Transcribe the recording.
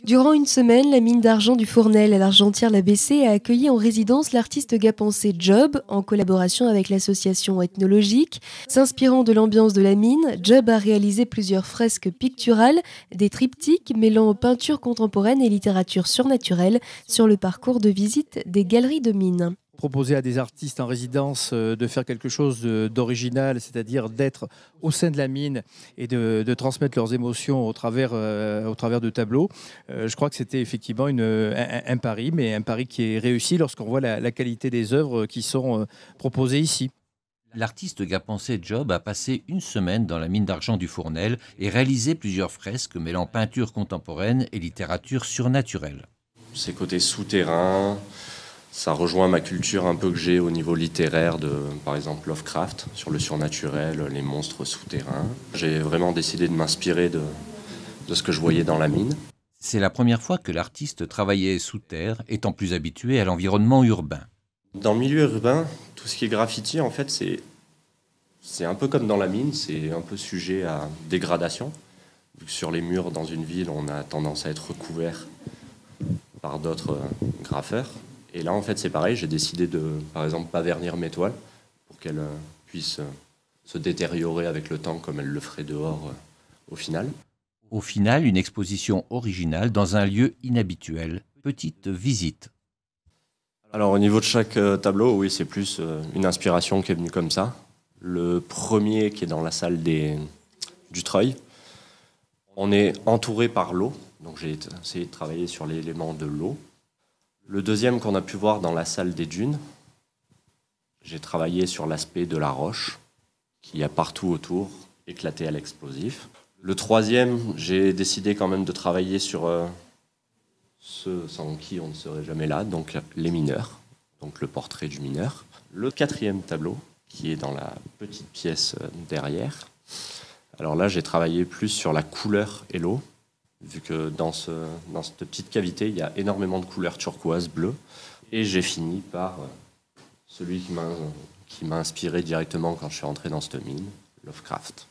Durant une semaine, la mine d'argent du Fournel à l'Argentière-la-Bessée a accueilli en résidence l'artiste gapençais Job, en collaboration avec l'association ethnologique. S'inspirant de l'ambiance de la mine, Job a réalisé plusieurs fresques picturales, des triptyques mêlant peinture contemporaine et littérature surnaturelle sur le parcours de visite des galeries de mines. Proposer à des artistes en résidence de faire quelque chose d'original, c'est-à-dire d'être au sein de la mine et de transmettre leurs émotions au travers de tableaux. Je crois que c'était effectivement un pari, mais un pari qui est réussi lorsqu'on voit la qualité des œuvres qui sont proposées ici. L'artiste gapençais Job a passé une semaine dans la mine d'argent du Fournel et réalisé plusieurs fresques mêlant peinture contemporaine et littérature surnaturelle. Ces côtés souterrains, ça rejoint ma culture un peu que j'ai au niveau littéraire de, par exemple, Lovecraft, sur le surnaturel, les monstres souterrains. J'ai vraiment décidé de m'inspirer de ce que je voyais dans la mine. C'est la première fois que l'artiste travaillait sous terre, étant plus habitué à l'environnement urbain. Dans le milieu urbain, tout ce qui est graffiti, en fait, c'est un peu comme dans la mine, c'est un peu sujet à dégradation. Vu que sur les murs dans une ville, on a tendance à être recouvert par d'autres graffeurs. Et là, en fait, c'est pareil, j'ai décidé de, par exemple, pas vernir mes toiles pour qu'elles puissent se détériorer avec le temps comme elles le feraient dehors au final. Au final, une exposition originale dans un lieu inhabituel. Petite visite. Alors, au niveau de chaque tableau, oui, c'est plus une inspiration qui est venue comme ça. Le premier qui est dans la salle du treuil, on est entouré par l'eau, donc j'ai essayé de travailler sur l'élément de l'eau. Le deuxième qu'on a pu voir dans la salle des dunes, j'ai travaillé sur l'aspect de la roche, qui y a partout autour, éclaté à l'explosif. Le troisième, j'ai décidé quand même de travailler sur ceux sans qui on ne serait jamais là, donc les mineurs, donc le portrait du mineur. Le quatrième tableau, qui est dans la petite pièce derrière, alors là j'ai travaillé plus sur la couleur et l'eau, vu que dans cette petite cavité, il y a énormément de couleurs turquoise, bleu. Et j'ai fini par celui qui m'a inspiré directement quand je suis rentré dans cette mine, Lovecraft.